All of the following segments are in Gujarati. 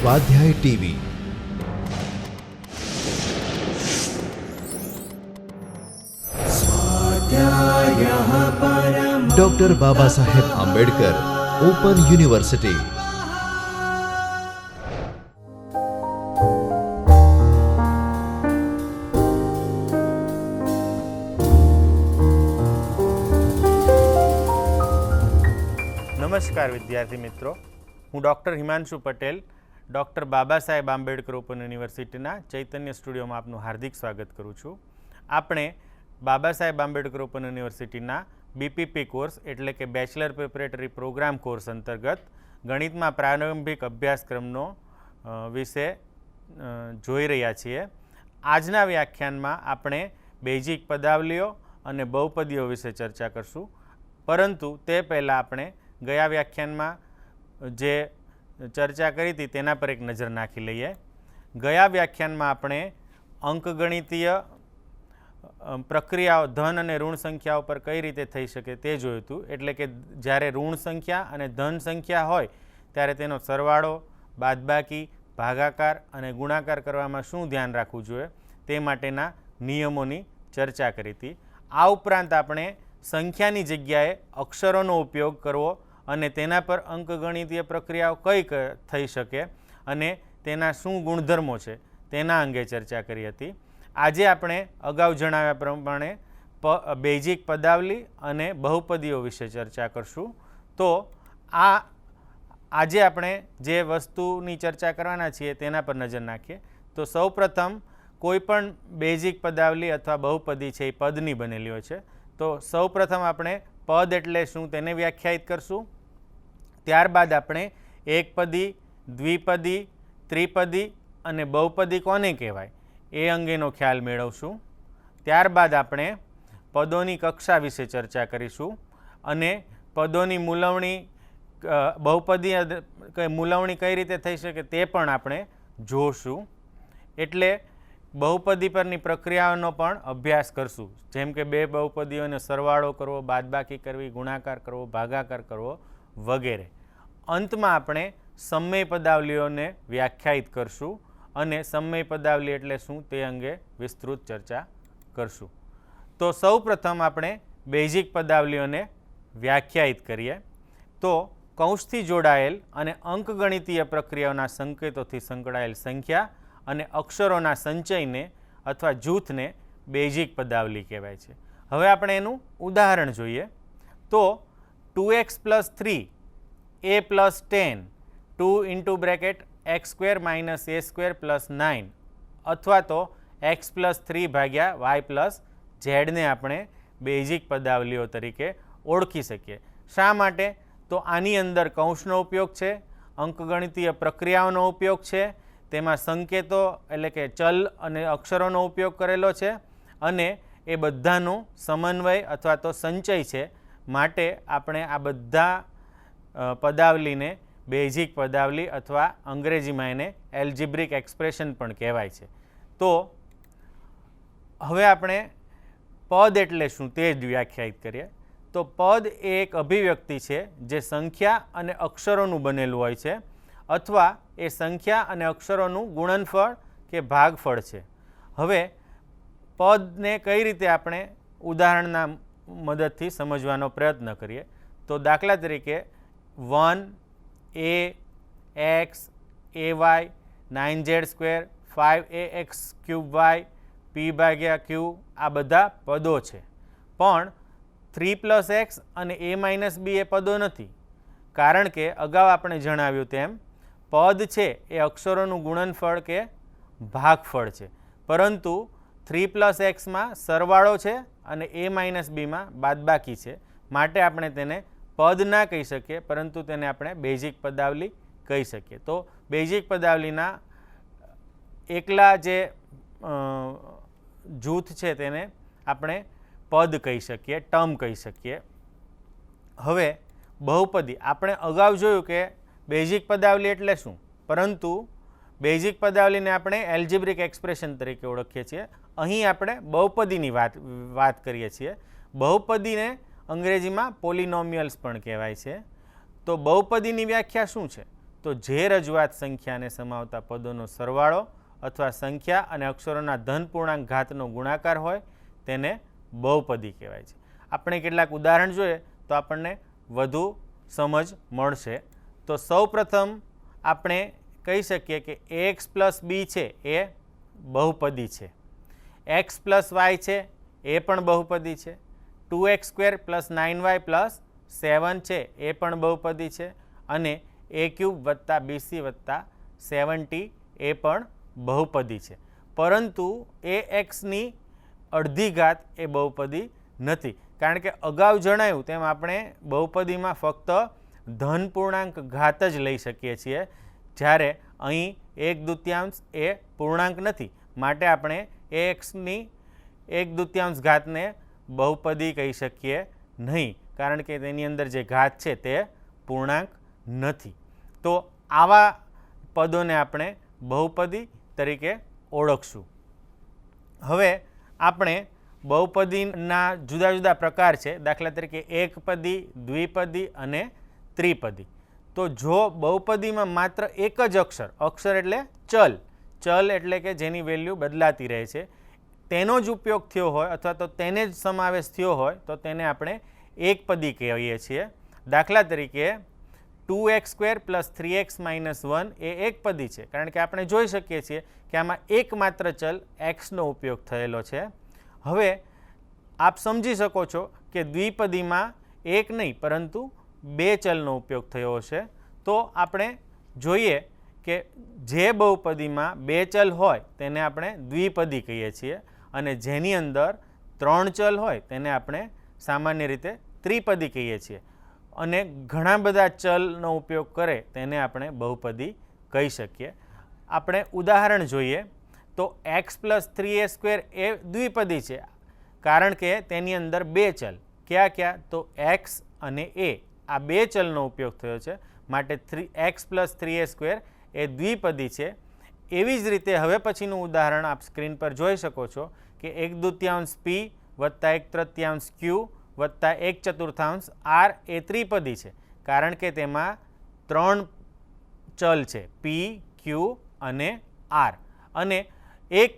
સ્વાધ્યાય TV. Doctor Baba Saheb Ambedkar open university. નમસ્કાર વિદ્યાર્થી મિત્રો, હું doctor Himanshu Patel doctor Baba Saheb Ambedkar open યુનિવર્સિટીના ચૈતન્ય સ્ટુડિયોમાં આપનું હાર્દિક સ્વાગત કરું છું. આપણે બાબા સાહેબ આંબેડકર ઓપન યુનિવર્સિટીના BPP કોર્સ એટલે કે બેચલર પ્રિપરેટરી પ્રોગ્રામ કોર્સ અંતર્ગત ગણિતમાં પ્રારંભિક અભ્યાસક્રમનો વિશે જોઈ રહ્યા છીએ. આજના વ્યાખ્યાનમાં આપણે બેઝિક પદાવલીઓ અને બહુપદીઓ વિશે ચર્ચા કરશું, પરંતુ તે પહેલાં આપણે ગયા વ્યાખ્યાનમાં જે ચર્ચા કરી હતી તેના પર એક નજર નાખી લઈએ. ગયા વ્યાખ્યાનમાં આપણે અંકગણિતીય પ્રક્રિયાઓ ધન અને ઋણ સંખ્યાઓ પર કઈ રીતે થઈ શકે તે જોયું હતું. એટલે કે જ્યારે ઋણ સંખ્યા અને ધન સંખ્યા હોય ત્યારે તેનો સરવાળો, બાદબાકી, ભાગાકાર અને ગુણાકાર કરવામાં શું ધ્યાન રાખવું જોઈએ તે માટેના નિયમોની ચર્ચા કરી હતી. આ ઉપરાંત આપણે સંખ્યાની જગ્યાએ અક્ષરોનો ઉપયોગ કરવો અને તેના પર અંકગણિતીય પ્રક્રિયાઓ કઈ થઈ શકે અને તેના શું ગુણધર્મો છે તેના અંગે ચર્ચા કરી હતી. આજે આપણે અગાઉ જણાવ્યા પ્રમાણે બેઝિક પદાવલી અને બહુપદીઓ વિશે ચર્ચા કરશું. તો આજે આપણે જે વસ્તુની ચર્ચા કરવાના છીએ તેના પર નજર નાખીએ. તો સૌપ્રથમ કોઈ પણ બેઝિક પદાવલી અથવા બહુપદી છે એ પદની બનેલી હોય છે. તો સૌપ્રથમ આપણે પદ એટલે શું તેને વ્યાખ્યાયિત કરશું. ત્યારબાદ આપણે એકપદી, દ્વિપદી, ત્રિપદી અને બહુપદી કોને કહેવાય એ અંગેનો ખ્યાલ મેળવશું. ત્યારબાદ આપણે પદોની કક્ષા વિશે ચર્ચા કરીશું અને પદોની મૂલવણી, બહુપદી મૂલવણી કઈ રીતે થઈ શકે તે પણ આપણે જોશું. એટલે બહુપદી પરની પ્રક્રિયાઓનો પણ અભ્યાસ કરશું, જેમ કે બે બહુપદીઓનો સરવાળો કરવો, બાદબાકી કરવી, ગુણાકાર કરવો, ભાગાકાર કરવો વગેરે. અંતમાં આપણે સમય પદાવલીઓને વ્યાખ્યાયિત કરશું અને સમય પદાવલી એટલે શું તે અંગે વિસ્તૃત ચર્ચા કરશું. તો સૌ પ્રથમ આપણે બેઝિક પદાવલીઓને વ્યાખ્યાયિત કરીએ. તો કૌંસથી જોડાયેલ અને અંકગણિતીય પ્રક્રિયાઓના સંકેતોથી સંકળાયેલ સંખ્યા અને અક્ષરોના સંચયને અથવા જૂથને બેઝિક પદાવલી કહેવાય છે. હવે આપણે એનું ઉદાહરણ જોઈએ. તો 2x + 3 a + 10 2 into bracket x² - a² + 9 અથવા તો x + 3 ભાગ્યા y + z ને આપણે બેઝિક પદાવલીઓ તરીકે ઓળખી શકીએ. શા માટે? તો આની અંદર કૌંસનો ઉપયોગ છે, અંકગણિતીય પ્રક્રિયાઓનો ઉપયોગ છે, તેમાં સંકેતો એટલે કે ચલ અને અક્ષરોનો ઉપયોગ કરેલો છે અને એ બધાનું સમન્વય અથવા તો સંચય છે. માટે આપણે આ બધા પદાવલીને બેઝિક પદાવલી અથવા અંગ્રેજીમાં એને એલ્જિબ્રિક એક્સપ્રેશન પણ કહેવાય છે. તો હવે આપણે પદ એટલે શું તે જ વ્યાખ્યાયિત કરીએ. તો પદ એ એક અભિવ્યક્તિ છે જે સંખ્યા અને અક્ષરોનું બનેલું હોય છે અથવા એ સંખ્યા અને અક્ષરોનું ગુણનફળ કે ભાગફળ છે. હવે પદને કઈ રીતે આપણે ઉદાહરણના મદદથી સમજવાનો પ્રયત્ન કરીએ. તો દાખલા તરીકે 1 ax ay 9z² 5ax³ p/q આ બધા પદો છે. પણ 3 + x અને a - b એ પદો નથી, કારણ કે અગાઉ આપણે જણાવ્યું તેમ પદ છે એ અક્ષરોનું ગુણનફળ કે ભાગફળ છે, પરંતુ 3 + xમાં સરવાળો છે અને a - bમાં બાદબાકી છે. માટે આપણે તેને પદ ના કહી શકીએ, પરંતુ તેને આપણે બેઝિક પદાવલી કહી શકીએ. તો બેઝિક પદાવલીના એકલા જે જૂથ છે તેને આપણે પદ કહી શકીએ, ટર્મ કહી શકીએ. હવે બહુપદી આપણે અગાઉ જોયું કે બેઝિક પદાવલી એટલે શું, પરંતુ બેઝિક પદાવલીને આપણે એલ્જિબ્રિક એક્સપ્રેશન તરીકે ઓળખીએ છીએ. અહીં આપણે બહુપદીની વાત કરીએ છીએ. બહુપદીને અંગ્રેજીમાં પોલિનોમિયલ્સ પણ કહેવાય છે. તો બહુપદીની વ્યાખ્યા શું છે? તો જે રજૂઆત સંખ્યાને સમાવતા પદોનો સરવાળો અથવા સંખ્યા અને અક્ષરોના ધન પૂર્ણાંક ઘાતનો ગુણાકાર હોય તેને બહુપદી કહેવાય છે. આપણે કેટલાક ઉદાહરણ જોઈએ તો આપણને વધુ સમજ મળશે. તો સૌપ્રથમ આપણે કહી શકીએ કે એક્સ પ્લસ બી છે એ બહુપદી છે, એક્સ પ્લસ વાય છે એ પણ બહુપદી છે, 2x² + 9y + 7 છે એ પણ બહુપદી છે, અને a³ + bc + 7t એ પણ બહુપદી છે. પરંતુ axની અડધી ઘાત એ બહુપદી નથી, કારણ કે અગાઉ જણાવ્યું તેમ આપણે બહુપદીમાં ફક્ત ધન પૂર્ણાંક ઘાત જ લઈ શકીએ છીએ, જ્યારે અહીં 1/2 એ પૂર્ણાંક નથી, માટે આપણે axની 1/2 ઘાતને બહુપદી કહી શકીએ નહીં, કારણ કે તેની અંદર જે ઘાત છે તે પૂર્ણાંક નથી. તો આવા પદોને આપણે બહુપદી તરીકે ઓળખશું. હવે આપણે બહુપદીના જુદા જુદા પ્રકાર છે, દાખલા તરીકે એકપદી, દ્વિપદી અને ત્રિપદી. તો જો બહુપદીમાં માત્ર એક જ અક્ષર એટલે ચલ એટલે કે જેની વેલ્યુ બદલાતી રહે છે, તેનો જ ઉપયોગ થયો હોય અથવા તો તેને જ સમાવેશ થયો હોય તો તેને આપણે એકપદી કહીએ છીએ. દાખલા તરીકે 2x² + 3x - 1 એ એકપદી છે, કારણ કે આપણે જોઈ શકીએ છીએ કે આમાં એકમાત્ર ચલ xનો ઉપયોગ થયેલો છે. હવે આપ સમજી શકો છો કે દ્વિપદીમાં એક નહીં પરંતુ બે ચલનો ઉપયોગ થયો છે. તો આપણે જોઈએ કે જે બહુપદીમાં બે ચલ હોય તેને આપણે દ્વિપદી કહીએ છીએ, અને જેની અંદર 3 ચલ હોય તેને આપણે સામાન્ય રીતે ત્રિપદી કહીએ છીએ, અને ઘણા બધા ચલનો ઉપયોગ કરે તેને આપણે બહુપદી કહી શકીએ. આપણે ઉદાહરણ જોઈએ તો x + 3a² એ દ્વિપદી છે, કારણ કે તેની અંદર બે ચલ કયા તો x અને a, આ બે ચલનો ઉપયોગ થયો છે, માટે x + 3a² એ દ્વિપદી છે. એવી જ રીતે હવે પછીનું ઉદાહરણ આપ સ્ક્રીન પર જોઈ શકો છો કે 1/2 p + 1/3 q + 1/4 r એ ત્રિપદી છે, કારણ કે તેમાં 3 ચલ છે p, q અને r, અને એક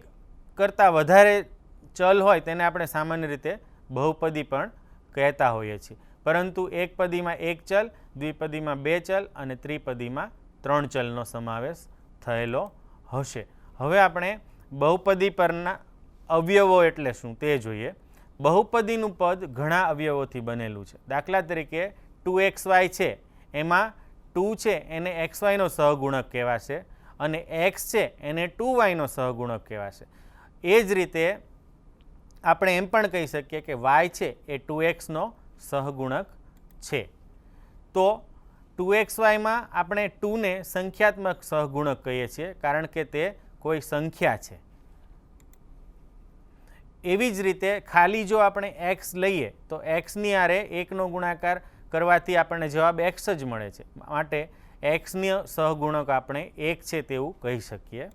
કરતાં વધારે ચલ હોય તેને આપણે સામાન્ય રીતે બહુપદી પણ કહેતા હોઈએ છીએ. પરંતુ એકપદીમાં એક ચલ, દ્વિપદીમાં બે ચલ અને ત્રિપદીમાં 3 ચલનો સમાવેશ થયેલો હશે. હવે આપણે બહુપદી પરના અવયવો એટલે શું તે જોઈએ. બહુપદીનું પદ ઘણા અવયવોથી બનેલું છે. દાખલા તરીકે 2xy છે, એમાં 2 છે એને xyનો સહગુણક કહેવાશે, અને x છે એને 2y નો સહગુણક કહેવાશે. એ જ રીતે આપણે એમ પણ કહી શકીએ કે y છે એ 2x નો સહગુણક છે. તો 2xyમાં આપણે 2ને સંખ્યાત્મક સહગુણક કહીએ છીએ, કારણ કે તે કોઈ સંખ્યા છે. એવી જ રીતે ખાલી જો આપણે x લઈએ તો xની આરે 1નો ગુણાકાર કરવાથી આપણને જવાબ x જ મળે છે, માટે xની સહગુણક આપણે 1 છે તેવું કહી શકીએ.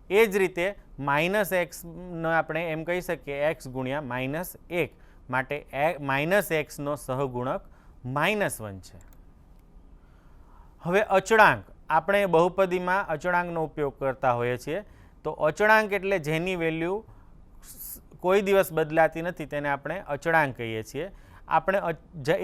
એ જ રીતે -xનો આપણે એમ કહી શકીએ x × -1, માટે -xનો સહગુણક -1 છે. હવે અચળાંક, આપણે બહુપદીમાં અચળાંકનો ઉપયોગ કરતા હોઈએ છીએ. તો અચળાંક એટલે જેની વેલ્યુ કોઈ દિવસ બદલાતી નથી તેને આપણે અચળાંક કહીએ છીએ. આપણે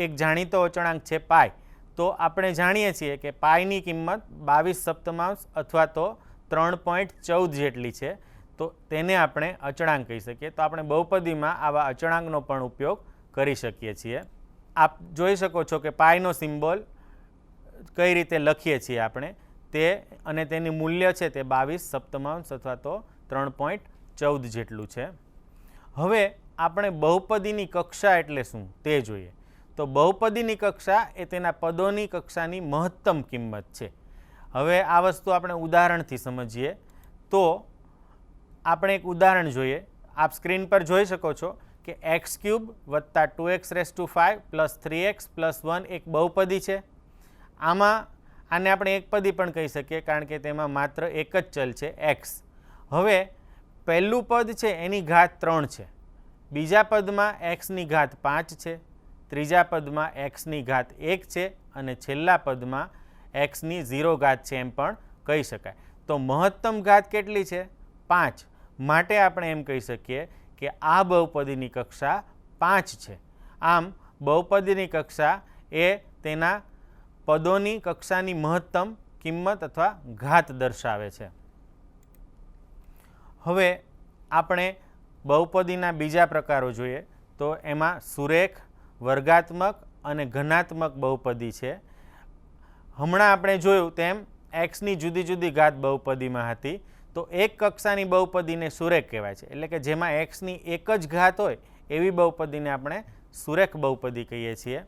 એક જાણીતો અચળાંક છે પાઈ. તો આપણે જાણીએ છીએ કે પાઈની કિંમત 22/7 અથવા તો 3.14 જેટલી છે, તો તેને આપણે અચળાંક કહી શકીએ. તો આપણે બહુપદીમાં આવા અચળાંકનો પણ ઉપયોગ કરી શકીએ છીએ. આપ જોઈ શકો છો કે પાઈનો સિમ્બોલ કઈ રીતે લખીએ છીએ આપણે તે, અને તેની મૂલ્ય છે તે 22/7 અથવા તો 3.14 જેટલું છે. હવે આપણે બહુપદીની કક્ષા એટલે શું તે જોઈએ. તો બહુપદીની કક્ષા એ તેના પદોની કક્ષાની મહત્તમ કિંમત છે. હવે આ વસ્તુ આપણે ઉદાહરણથી સમજીએ. તો આપણે એક ઉદાહરણ જોઈએ. આપ સ્ક્રીન પર જોઈ શકો છો કે x³ + 2x⁵ + 3x + 1 એક બહુપદી છે. આને આપણે એકપદી પણ કહી શકીએ, કારણ કે તેમાં માત્ર એક જ ચલ છે x. હવે પહેલું પદ છે એની ઘાત 3 છે, બીજા પદમાં xની ઘાત 5 છે, ત્રીજા પદમાં xની ઘાત 1 છે, અને છેલ્લા પદમાં એક્સની 0 ઘાત છે એમ પણ કહી શકાય. તો મહત્તમ ઘાત કેટલી છે? 5. માટે આપણે એમ કહી શકીએ કે આ બહુપદીની કક્ષા 5 છે. આમ બહુપદીની કક્ષા એ તેના પદોની કક્ષાની મહત્તમ કિંમત અથવા ઘાત દર્શાવે છે. હવે આપણે બહુપદીના બીજા પ્રકારો જોઈએ તો એમાં સુરેખ, વર્ગાત્મક અને ઘનાત્મક બહુપદી છે. હમણાં આપણે જોયું તેમ એક્સની જુદી જુદી ઘાત બહુપદીમાં હતી. તો એક કક્ષાની બહુપદીને સુરેખ કહેવાય છે, એટલે કે જેમાં એક્સની એક જ ઘાત હોય એવી બહુપદીને આપણે સુરેખ બહુપદી કહીએ છીએ.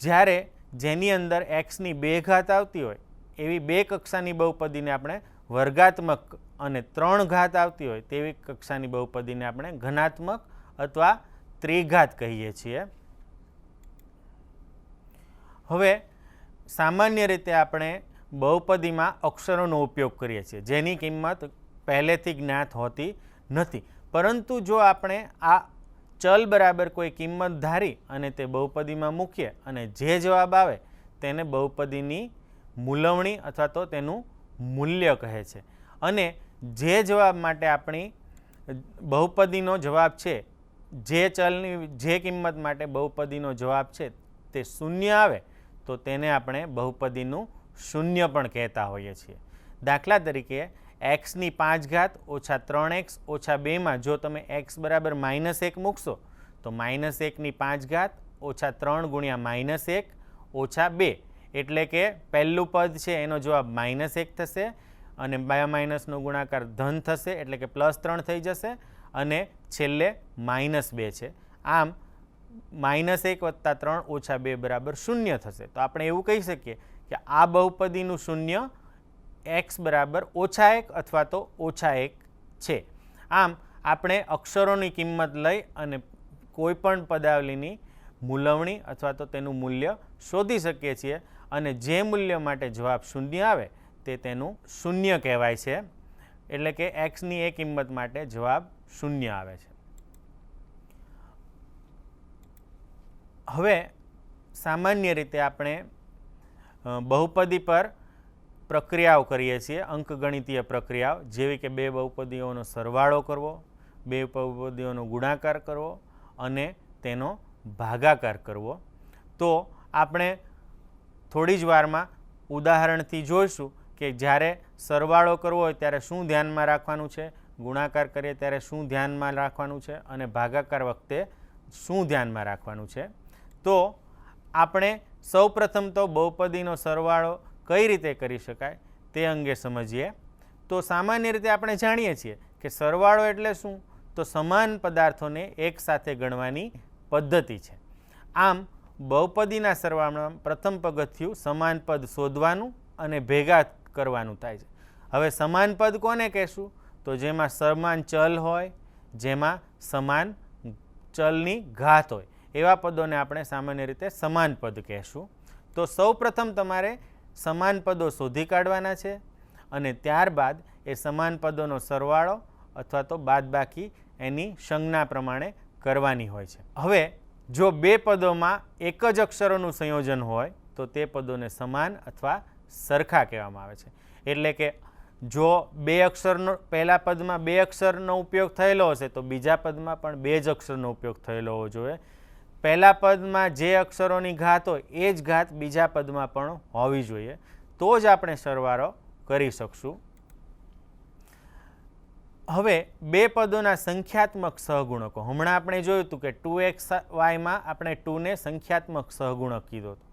જ્યારે જેની અંદર એક્સની 2 ઘાત આવતી હોય એવી 2 કક્ષાની બહુપદીને આપણે વર્ગાત્મક અને 3 ઘાત આવતી હોય તેવી કક્ષાની બહુપદીને આપણે ઘનાત્મક અથવા ત્રિઘાત કહીએ છીએ. હવે સામાન્ય રીતે આપણે બહુપદીમાં અક્ષરોનો ઉપયોગ કરીએ છીએ જેની કિંમત પહેલેથી જ્ઞાત હોતી નથી. પરંતુ જો આપણે આ ચલ બરાબર કોઈ કિંમત ધારી અને તે બહુપદીમાં મૂકીએ અને જે જવાબ આવે તેને બહુપદીની મૂલવણી અથવા તો તેનું મૂલ્ય કહે છે. અને જે જવાબ માટે આપણી બહુપદીનો જવાબ છે, જે ચલની જે કિંમત માટે બહુપદીનો જવાબ છે તે શૂન્ય આવે તો તેને આપણે બહુપદીનું શૂન્ય પણ કહેતા હોઈએ છીએ. દાખલા તરીકે એક્સની 5 ઘાત ઓછા 3x ઓછા 2માં જો તમે x બરાબર -1 મૂકશો તો -1ની 5 ઘાત ઓછા 3 ગુણ્યા -1 ઓછા 2 એટલે કે પહેલું પદ છે એનો જવાબ -1 થશે અને માઇનસનો ગુણાકાર ધન થશે એટલે કે +3 થઈ જશે અને છેલ્લે -2 છે. આમ -1 વત્તા 3 ઓછા 2 બરાબર 0 થશે. તો આપણે એવું કહી શકીએ કે આ બહુપદીનું શૂન્ય x બરાબર -1 અથવા તો -1 છે. આમ આપણે અક્ષરોની કિંમત લઈ અને કોઈ પણ પદાવલીની મૂલવણી અથવા તો તેનું મૂલ્ય શોધી શકીએ છીએ અને જે મૂલ્ય માટે જવાબ શૂન્ય આવે તે તેનું શૂન્ય કહેવાય છે. એટલે કે એક્સની એ કિંમત માટે જવાબ શૂન્ય આવે છે. હવે સામાન્ય રીતે આપણે બહુપદી પર પ્રક્રિયાઓ કરીએ છીએ, અંકગણિતીય પ્રક્રિયાઓ જેવી કે 2 બહુપદીઓનો સરવાળો કરવો, 2 બહુપદીઓનો ગુણાકાર કરવો અને તેનો ભાગાકાર કરવો. તો આપણે થોડી જ વારમાં ઉદાહરણથી જોઈશું કે જ્યારે સરવાળો કરવો હોય ત્યારે શું ધ્યાનમાં રાખવાનું છે, ગુણાકાર કરીએ ત્યારે શું ધ્યાનમાં રાખવાનું છે અને ભાગાકાર વખતે શું ધ્યાનમાં રાખવાનું છે. તો આપણે સૌપ્રથમ તો બહુપદીનો સરવાળો કઈ રીતે કરી શકાય તે અંગે સમજીએ. તો સામાન્ય રીતે આપણે જાણીએ છીએ કે સરવાળો એટલે શું? તો સમાન પદાર્થોને એકસાથે ગણવાની પદ્ધતિ છે. આમ બહુપદીના સરવાળામાં પ્રથમ પગથિયું સમાન પદ શોધવાનું અને ભેગા કરવાનું થાય છે. હવે સમાન પદ કોને કહેશું? તો જેમાં સમાન ચલ હોય, જેમાં સમાન ચલની ઘાત હોય એવા પદોને આપણે સામાન્ય રીતે સમાન પદ કહેશું. તો સૌપ્રથમ તમારે સમાન પદો શોધી કાઢવાના છે અને ત્યારબાદ એ સમાન પદોનો સરવાળો અથવા તો બાદબાકી એની સંજ્ઞા પ્રમાણે કરવાની હોય છે. હવે જો 2 પદોમાં એક જ અક્ષરોનું સંયોજન હોય તો તે પદોને સમાન અથવા સરખા કહેવામાં આવે છે. એટલે કે જો 2 અક્ષરનો પહેલા પદમાં 2 અક્ષરનો ઉપયોગ થયેલો હશે તો બીજા પદમાં પણ 2 જ અક્ષરનો ઉપયોગ થયેલો હોવો જોઈએ. પહેલા પદમાં જે અક્ષરોની ઘાત હોય એ જ ઘાત બીજા પદમાં પણ હોવી જોઈએ, તો જ આપણે સરવાળો કરી શકશું. હવે 2 પદોના સંખ્યાત્મક સહગુણકો, હમણાં આપણે જોયું હતું કે 2xyમાં આપણે 2ને સંખ્યાત્મક સહગુણક કીધો હતો.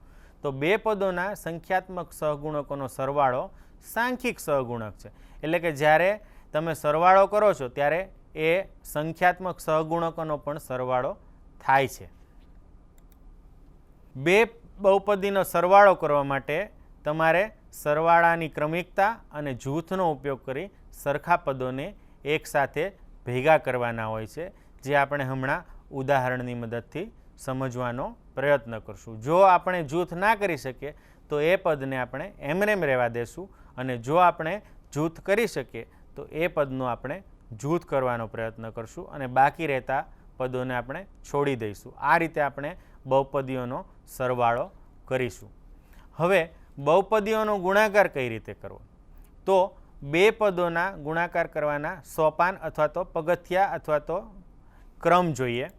તો 2 પદોના સંખ્યાત્મક સહગુણકોનો સરવાળો સાંખ્યિક સહગુણક છે. એટલે કે જ્યારે તમે સરવાળો કરો છો ત્યારે એ સંખ્યાત્મક સહગુણકોનો પણ સરવાળો થાય છે. 2 બહુપદીનો સરવાળો કરવા માટે તમારે સરવાળાની ક્રમિકતા અને જૂથનો ઉપયોગ કરી સરખા પદોને એકસાથે ભેગા કરવાના હોય છે, જે આપણે હમણાં ઉદાહરણની મદદથી સમજવાનો પ્રયત્ન કરશું. જો આપણે જૂથ ના કરી શકીએ તો એ પદને આપણે એમનેમ રહેવા દેશું અને જો આપણે જૂથ કરી શકીએ તો એ પદનો આપણે જૂથ કરવાનો પ્રયત્ન કરશું અને બાકી રહેતા પદોને આપણે છોડી દઈશું. આ રીતે આપણે બહુપદીઓનો સરવાળો કરીશું. હવે બહુપદીઓનો ગુણાકાર કઈ રીતે કરવો, તો બે પદોના ગુણાકાર કરવાના સોપાન અથવા તો પગથિયા અથવા તો ક્રમ જોઈએ.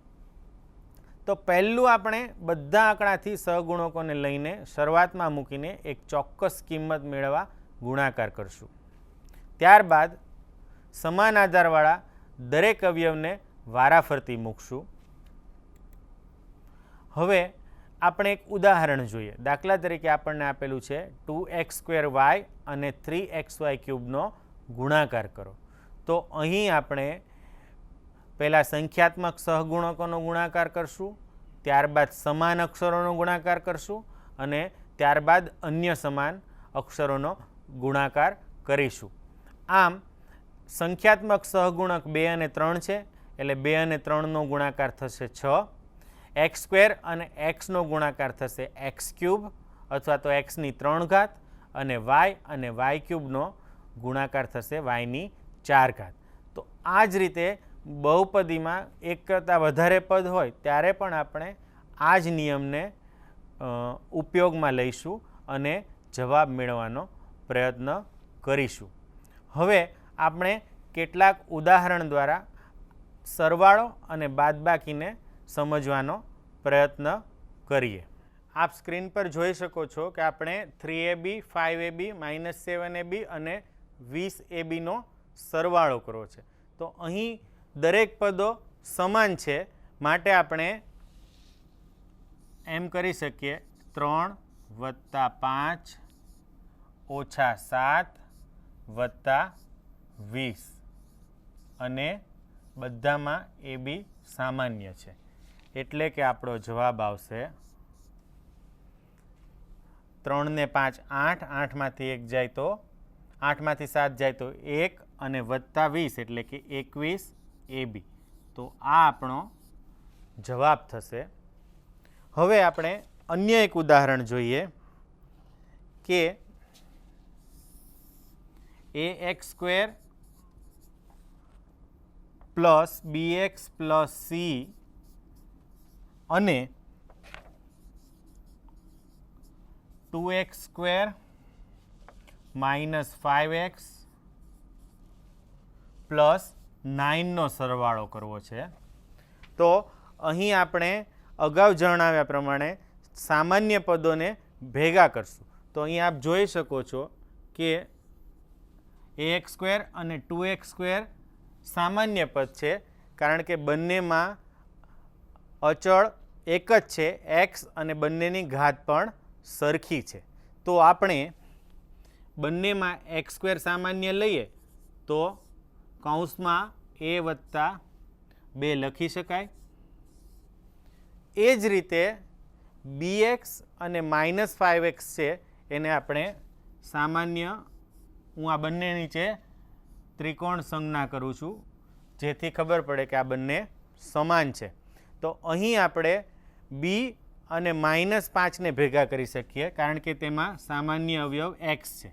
તો પહેલું આપણે બધા આંકડાથી સહગુણકોને લઈને શરૂઆતમાં મૂકીને એક ચોક્કસ કિંમત મેળવવા ગુણાકાર કરશું. ત્યારબાદ સમાન આધારવાળા દરેક અવયવને વારાફરતી મૂકશું. હવે આપણે એક ઉદાહરણ જોઈએ. દાખલા તરીકે આપણને આપેલું છે 2x² અને 3xy³ નો ગુણાકાર કરો. તો અહીં આપણે પહેલાં સંખ્યાત્મક સહગુણકોનો ગુણાકાર કરશું, ત્યારબાદ સમાન અક્ષરોનો ગુણાકાર કરશું અને ત્યારબાદ અન્ય સમાન અક્ષરોનો ગુણાકાર કરીશું. આમ સંખ્યાત્મક સહગુણક 2 અને 3 છે, એટલે 2 અને 3નો ગુણાકાર થશે 6. x² અને xનો ગુણાકાર થશે x³ અથવા તો xની 3 ઘાત અને y અને y³ ગુણાકાર થશે y ની 4 ઘાત. તો આ જ રીતે બહુપદીમાં એક કરતાં વધારે પદ હોય ત્યારે પણ આપણે આ જ નિયમને ઉપયોગમાં લઈશું અને જવાબ મેળવવાનો પ્રયત્ન કરીશું. હવે આપણે કેટલાક ઉદાહરણ દ્વારા સરવાળો અને બાદબાકીને સમજવાનો પ્રયત્ન કરીએ. આપ સ્ક્રીન પર જોઈ શકો છો કે આપણે 3ab, 5ab, -7ab અને 20abનો સરવાળો કરવો છે. તો અહીં દરેક પદો સમાન છે, માટે આપણે એમ કરી શકીએ 3 + 5 - 7 + 20 અને બધામાં AB સામાન્ય છે, એટલે કે આપણો જવાબ આવશે 3 ને 5 8, 8માંથી 1 જાય તો 8માંથી 7 જાય તો 1 અને +20 એટલે કે 21 AB. તો આ આપણો જવાબ થશે. હવે આપણે અન્ય એક ઉદાહરણ જોઈએ કે ax² + bx + c અને 2x² - 5x + 9નો સરવાળો કરવો છે. તો અહીં આપણે અગાઉ જણાવ્યા પ્રમાણે સામાન્ય પદોને ભેગા કરશું. તો અહીં આપ જોઈ શકો છો કે ax² અને 2x² સામાન્ય પદ છે, કારણ કે બંનેમાં અચળ એક જ છે x અને બંનેની ઘાત પણ સરખી છે. તો આપણે બંનેમાં x² સામાન્ય લઈએ તો કૌંસમાં a + 2 લખી શકાય. એ જ રીતે bx અને -5x છે, એને આપણે સામાન્ય, હું આ બંને નીચે ત્રિકોણ સંજ્ઞા કરું છું જેથી ખબર પડે કે આ બંને સમાન છે. તો અહીં આપણે b અને -5ને ભેગા કરી શકીએ, કારણ કે તેમાં સામાન્ય અવયવ x છે.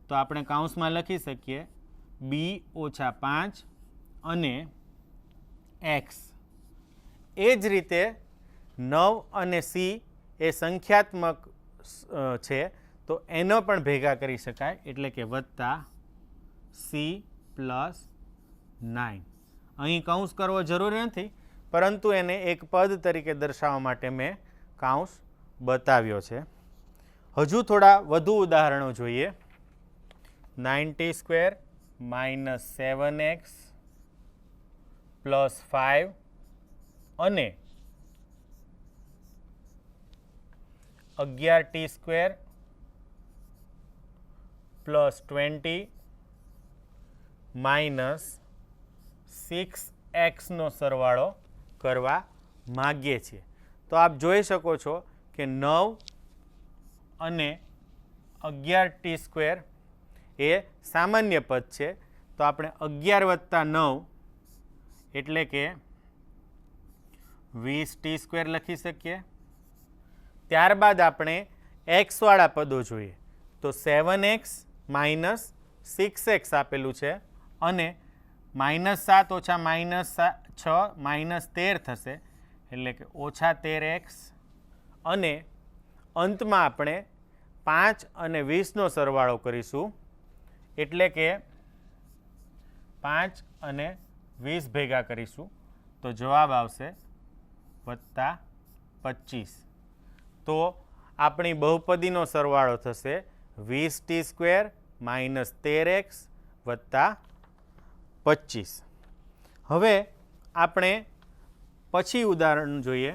તો આપણે કૌંસમાં લખી શકીએ b - 5 અને x. એ જ રીતે 9 અને c એ સંખ્યાત્મક છે, તો એનો પણ ભેગા કરી શકાય, એટલે કે +c + 9. અહીં કૌંસ કરવો જરૂરી નથી, પરંતુ એને એક પદ તરીકે દર્શાવવા માટે મેં કૌંસ બતાવ્યો છે. હજુ થોડા વધુ ઉદાહરણો જોઈએ. 90² - 7x + 5 અને 11t² + 20 - 6xનો સરવાળો કરવા માગીએ છીએ. તો આપ જોઈ શકો છો કે 9 અને 11t² એ સામાન્ય પદ છે. તો આપણે 11 + 9 એટલે કે 20t² લખી શકીએ. ત્યારબાદ આપણે એક્સવાળા પદો જોઈએ. તો 7x - 6x આપેલું છે અને -7 - -6 -13 થશે, એટલે કે -13x અને અંતમાં આપણે 5 અને 20નો સરવાળો કરીશું, એટલે કે 5 અને 20 ભેગા કરીશું તો જવાબ આવશે +25. તો આપણી બહુપદીનો સરવાળો થશે 20t² - 13x + 25. હવે આપણે પછી ઉદાહરણ જોઈએ.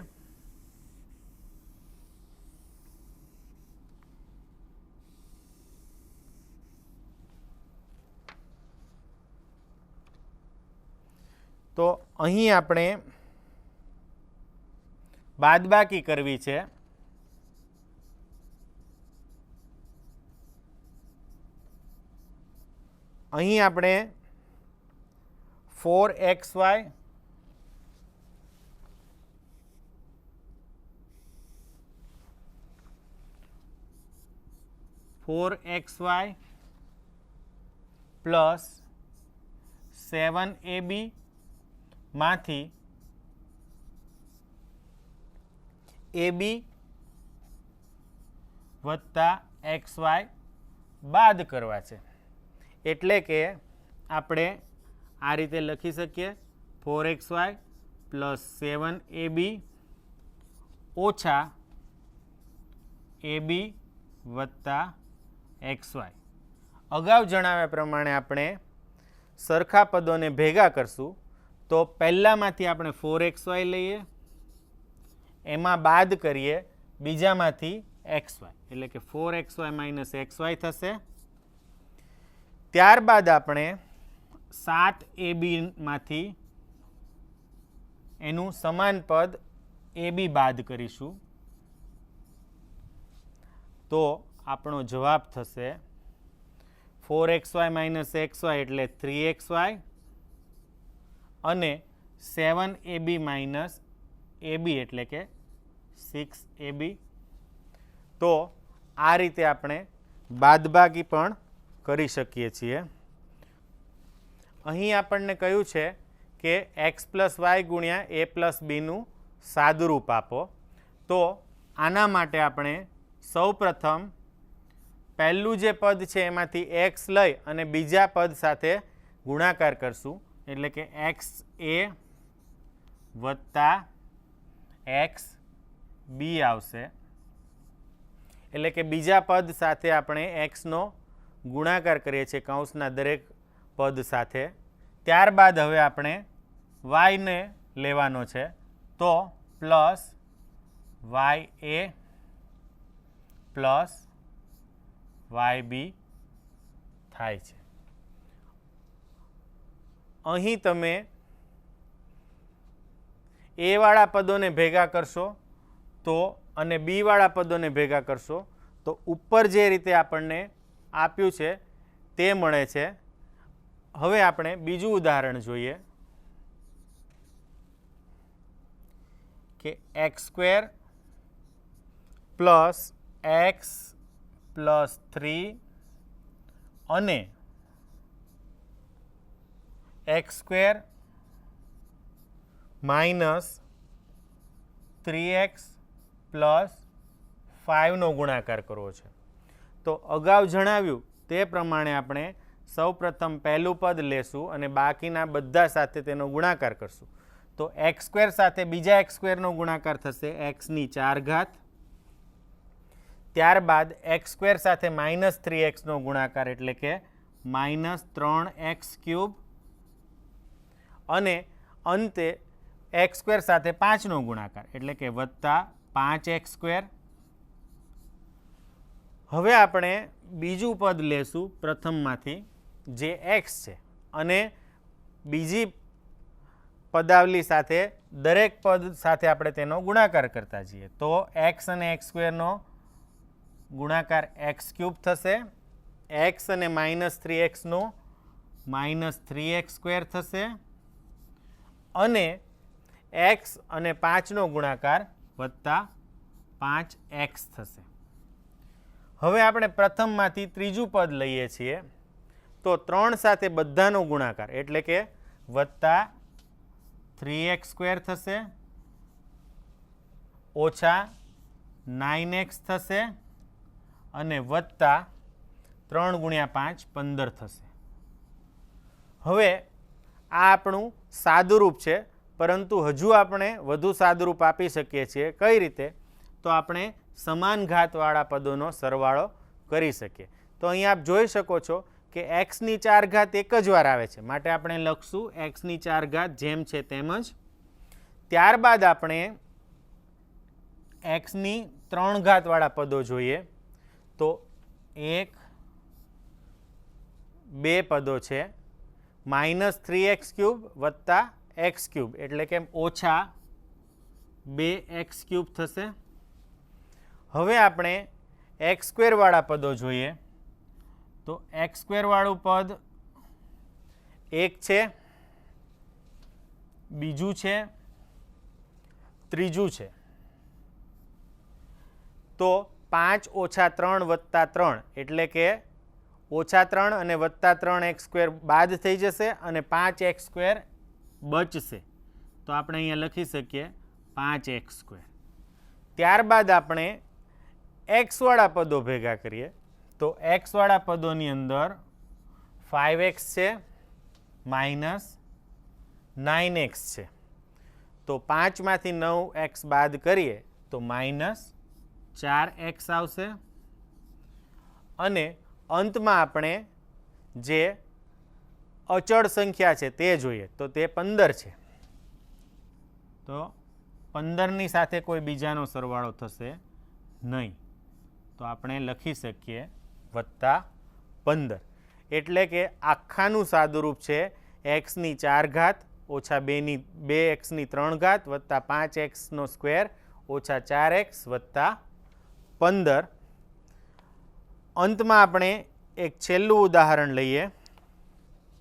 તો અહીં આપણે બાદબાકી કરવી છે. અહીં આપણે 4xy પ્લસ 7ab માંથી ab વત્તા xy બાદ કરવા છે. એટલે કે આપણે આ રીતે લખી શકીએ 4xy પ્લસ 7ab ઓછા ab વત્તા xy. અગાઉ જણાવ્યા પ્રમાણે આપણે સરખા પદોને ભેગા કરશું. તો પહેલામાંથી આપણે 4xy લઈએ, એમાં બાદ કરીએ બીજામાંથી xy, એટલે કે 4xy - xy થશે. ત્યારબાદ આપણે 7ab માંથી એનું સમાન પદ ab બાદ કરીશું તો આપણો જવાબ થશે 4xy - xy એટલે 3xy અને 7ab - ab એટલે કે 6ab. તો આ રીતે આપણે બાદબાકી પણ કરી શકીએ છીએ. અહીં આપણને કહ્યું છે કે x + y ગુણ્યા a + bનું સાદુરૂપ આપો. તો આના માટે આપણે સૌપ્રથમ પહેલું જે પદ છે એમાંથી x લઈ અને બીજા પદ સાથે ગુણાકાર કરશું, એટલે કે xa વત્તા xb આવશે. એટલે કે બીજા પદ સાથે આપણે xનો ગુણાકાર કરીએ છીએ કૌંસના દરેક પદ સાથે. ત્યારબાદ હવે આપણે yને લેવાનો છે તો પ્લસ ya પ્લસ yb થાય છે. અહીં તમે a વાળા પદોને ભેગા કરશો તો અને b વાળા પદોને ભેગા કરશો તો ઉપર જે રીતે આપણને આપ્યું છે તે મળે છે. હવે આપણે બીજું ઉદાહરણ જોઈએ કે x² પ્લસ x પ્લસ 3 અને x² માઇનસ 3x પ્લસ 5નો ગુણાકાર કરવો છે. તો અગાઉ જણાવ્યું તે પ્રમાણે આપણે સૌપ્રથમ પહેલું પદ લેશું અને બાકીના બધા સાથે તેનો ગુણાકાર કરશું. તો x² સાથે બીજા x² ગુણાકાર થશે x⁴. ત્યારબાદ x² સાથે -3x ગુણાકાર એટલે કે -3x³ અને અંતે x² સાથે 5નો ગુણાકાર એટલે કે +5x². હવે આપણે બીજું પદ લેશું પ્રથમમાંથી જે x છે અને બીજી પદાવલી સાથે દરેક પદ સાથે આપણે તેનો ગુણાકાર કરતા જઈએ. તો x અને x² ગુણાકાર x³ થશે, x અને -3x -3x² થશે અને x અને 5નો ગુણાકાર +5x થશે. હવે આપણે પ્રથમમાંથી ત્રીજું પદ લઈએ છીએ તો 3 સાથે બધાનો ગુણાકાર એટલે કે +3x² થશે ઓછા 9x થશે અને વત્તા 3 ગુણ્યા 5 15 થશે. હવે આ આપણું સાદુરૂપ છે, પરંતુ હજુ આપણે વધુ સાદુરૂપ આપી શકીએ છીએ. કઈ રીતે? તો આપણે સમાન ઘાતવાળા પદોનો સરવાળો કરી શકીએ. તો અહીં આપ જોઈ શકો છો કે એક્સની 4 ઘાત એક જ વાર આવે છે, માટે આપણે લખશું એક્સની 4 ઘાત જેમ છે તેમ જ. ત્યારબાદ આપણે એક્સની 3 ઘાતવાળા પદો જોઈએ તો 1 2 પદો છે, -3x³ વત્તા x³ એટલે કે ઓછા 2x³ થશે. હવે આપણે x² વાળા પદો જોઈએ તો x² વાળું પદ એક છે, બીજું છે, ત્રીજું છે. તો 5 - 3 વત્તા 3 એટલે કે -3 અને વત્તા 3x² બાદ થઈ જશે અને 5x² બચશે. તો આપણે અહીંયા લખી શકીએ 5x². ત્યારબાદ આપણે એક્સવાળા પદો ભેગા કરીએ તો એક્સવાળા પદોની અંદર 5x છે -9x છે. તો 5 માંથી 9x બાદ કરીએ તો -4x આવશે. અને અંતમાં આપણે જે અચળ સંખ્યા છે તે જોઈએ તો તે 15 છે. તો 15ની સાથે કોઈ બીજાનો સરવાળો થશે નહીં. તો આપણે લખી શકીએ +15. એટલે કે આખાનું સાદુરૂપ છે એક્સની 4 ઘાત ઓછા 2x ની 3 ઘાત વત્તા 5x² ઓછા 4x વત્તા 15. અંતમાં આપણે એક છેલ્લું ઉદાહરણ લઈએ.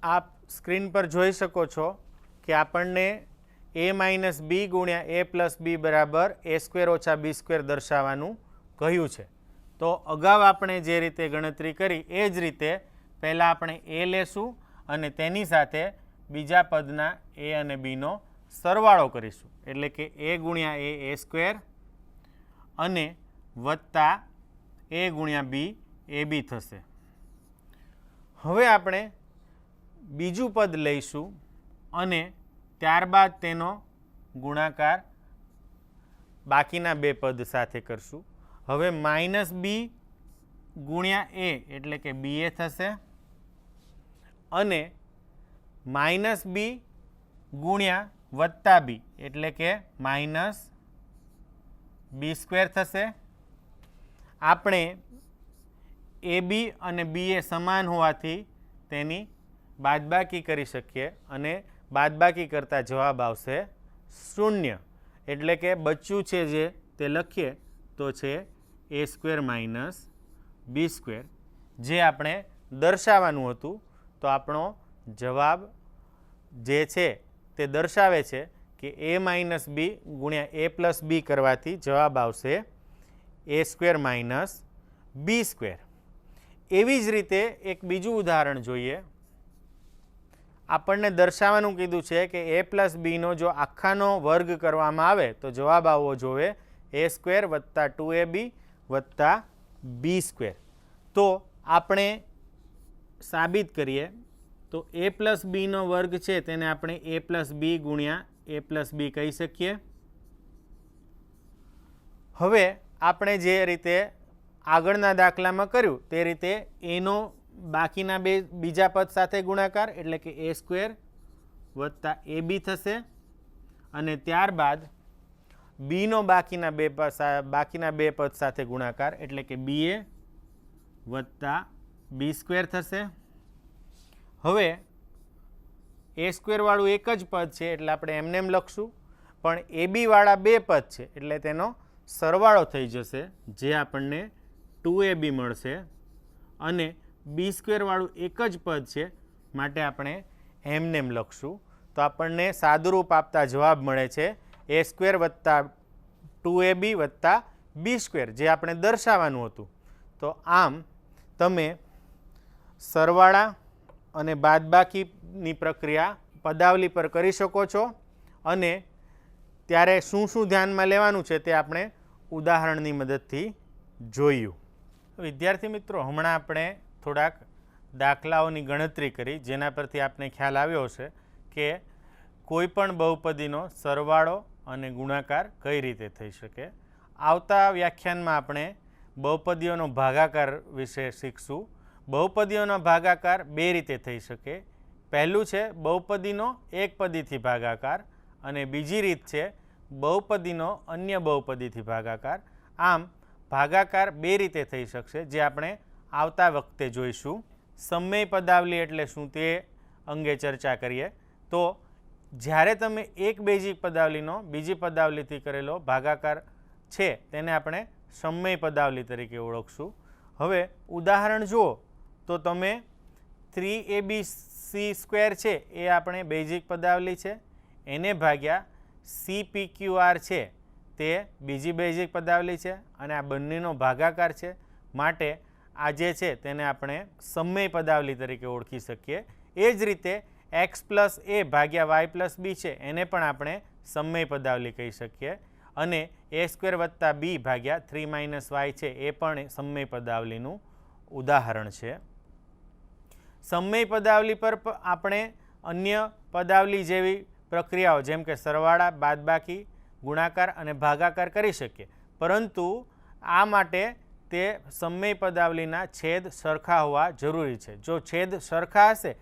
આપ સ્ક્રીન પર જોઈ શકો છો કે આપણને a - b ગુણ્યા a + b બરાબર a² ઓછા b² દર્શાવવાનું કહ્યું છે. તો અગાઉ આપણે જે રીતે ગણતરી કરી એ જ રીતે પહેલાં આપણે a લેશું અને તેની સાથે બીજા પદના a અને bનો સરવાળો કરીશું. એટલે કે a ગુણ્યા a² અને વત્તા a ગુણ્યા b ab થશે. હવે આપણે બીજું પદ લઈશું અને ત્યારબાદ તેનો ગુણાકાર બાકીના બે પદ સાથે કરશું. હવે -b ગુણ્યા a એટલે કે ba થશે અને -b ગુણ્યા વત્તા b એટલે કે -b² થશે. આપણે ab અને ba સમાન હોવાથી તેની બાદબાકી કરી શકીએ અને બાદબાકી કરતા જવાબ આવશે 0. એટલે કે બચ્યું છે જે તે લખીએ તો છે a² - b², જે આપણે દર્શાવવાનું હતું. તો આપણો જવાબ જે છે તે દર્શાવે છે કે a - b ગુણ્યા a + b કરવાથી જવાબ આવશે a² - b². એવી જ રીતે એક બીજું ઉદાહરણ જોઈએ. આપણને દર્શાવવાનું કીધું છે કે a + bનો જો આખાનો વર્ગ કરવામાં આવે તો જવાબ આવવો જોઈએ a² વત્તા 2ab વત્તા b². તો આપણે સાબિત કરીએ તો a + bનો વર્ગ છે તેને આપણે a + b ગુણ્યા a + b કહી શકીએ. હવે આપણે જે રીતે આગળના દાખલામાં કર્યું તે રીતે એનો બાકીના બીજા પદ સાથે ગુણાકાર એટલે કે a² વત્તા ab થશે અને ત્યારબાદ બીનો બાકીના બે પદ સાથે ગુણાકાર એટલે કે ba વત્તા b² થશે. હવે a² વાળું એક જ પદ છે એટલે આપણે એમને એમ લખશું, પણ ab વાળા બે પદ છે એટલે તેનો સરવાળો થઈ જશે જે આપણને 2ab મળશે અને b² વાળું એક જ પદ છે માટે આપણે એમને એમ લખશું. તો આપણને સાદુરૂપ આપતા જવાબ મળે છે a² વત્તા 2ab વત્તા b², જે આપણે દર્શાવવાનું હતું. તો આમ તમે સરવાળા અને બાદબાકીની પ્રક્રિયા પદાવલી પર કરી શકો છો અને ત્યારે શું શું ધ્યાનમાં લેવાનું છે તે આપણે ઉદાહરણની મદદથી જોયું. વિદ્યાર્થી મિત્રો, હમણાં આપણે થોડાક દાખલાઓની ગણતરી કરી, જેના પરથી આપને ખ્યાલ આવ્યો છે કે કોઈ પણ બહુપદીનો સરવાળો અને ગુણાકાર કઈ રીતે થઈ શકે. આવતા વ્યાખ્યાનમાં આપણે બહુપદીઓનો ભાગાકાર વિશે શીખશું. બહુપદીઓનો ભાગાકાર બે રીતે થઈ શકે. પહેલું છે બહુપદીનો એકપદીથી ભાગાકાર અને બીજી રીત છે બહુપદીનો અન્ય બહુપદીથી ભાગાકાર. આમ ભાગાકાર બે રીતે થઈ શકશે, જે આપણે આવતા વખતે જોઈશું. સમય પદાવલી એટલે શું તે અંગે ચર્ચા કરીએ. તો જ્યારે તમે એક બેઝિક પદાવલીનો બીજી પદાવલીથી કરેલો ભાગાકાર છે તેને આપણે સમય પદાવલી તરીકે ઓળખશું. હવે ઉદાહરણ જુઓ તો તમે 3abc² છે એ આપણે બેઝિક પદાવલી છે, એને ભાગ્યા CPQR છે તે બીજી બેઝિક પદાવલી છે અને આ બંનેનો ભાગાકાર છે. માટે આ જે છે તેને આપણે સમય પદાવલી તરીકે ઓળખી શકીએ. એ જ રીતે x+a ભાગ્યા y+b છે એને પણ આપણે સમય પદાવલી કહી શકીએ. અને a² + b ભાગ્યા 3 - y છે એ પણ સમય પદાવલીનું ઉદાહરણ છે. સમય પદાવલી પર આપણે અન્ય પદાવલી જેવી પ્રક્રિયાઓ જેમ કે સરવાળા, બાદબાકી, ગુણાકાર અને ભાગાકાર કરી શકીએ. પરંતુ આ માટે તે સમય પદાવલીના છેદ સરખા હોવા જરૂરી છે. જો છેદ સરખા હશે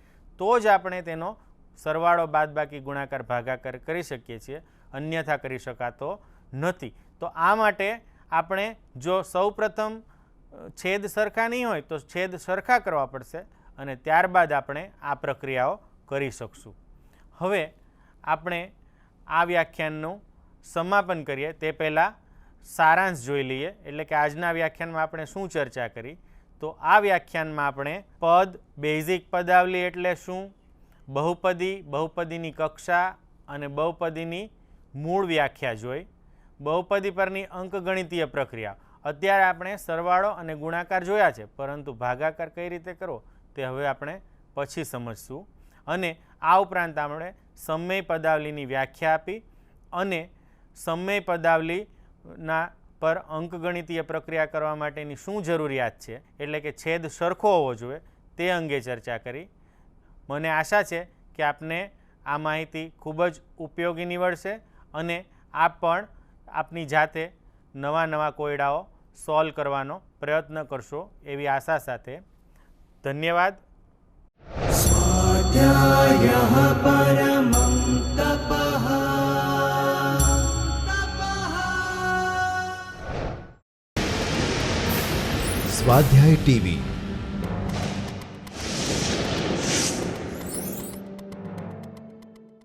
તો જ આપણે તેનો સરવાળો, બાદબાકી, ગુણાકાર, ભાગાકાર કરી શકીએ છીએ, અન્યથા કરી શકાતો નથી. તો આ માટે આપણે જો સૌપ્રથમ છેદ સરખા નહીં હોય તો છેદ સરખા કરવા પડશે અને ત્યારબાદ આપણે આ પ્રક્રિયાઓ કરી શકશું. હવે આપણે આ વ્યાખ્યાનનું સમાપન કરીએ તે પહેલાં સારાંશ જોઈ લઈએ. એટલે કે આજના વ્યાખ્યાનમાં આપણે શું ચર્ચા કરી. તો આ વ્યાખ્યાનમાં આપણે પદ, બેઝિક પદાવલી એટલે શું, બહુપદી, બહુપદીની કક્ષા અને બહુપદીની મૂળ વ્યાખ્યા જોઈ. બહુપદી પરની અંકગણિતીય પ્રક્રિયા. અત્યારે આપણે સરવાળો અને ગુણાકાર જોયા છે, પરંતુ ભાગાકાર કઈ રીતે કરવો તે હવે આપણે પછી સમજશું. અને આ ઉપરાંત આપણે સમય પદાવલીની વ્યાખ્યા આપી અને સમય પદાવલીના પર અંકગણિતીય પ્રક્રિયા કરવા માટેની શું જરૂરિયાત છે, એટલે કે છેદ સરખો હોવો જોઈએ, તે અંગે ચર્ચા કરી. મને આશા છે કે આપને આ માહિતી ખૂબ જ ઉપયોગી નીવડશે અને આપ પણ આપની જાતે નવા કોયડાઓ સોલ્વ કરવાનો પ્રયત્ન કરશો એવી આશા સાથે. ધન્યવાદ. स्वाध्यायः परमं तपः। સ્વાધ્યાય ટીવી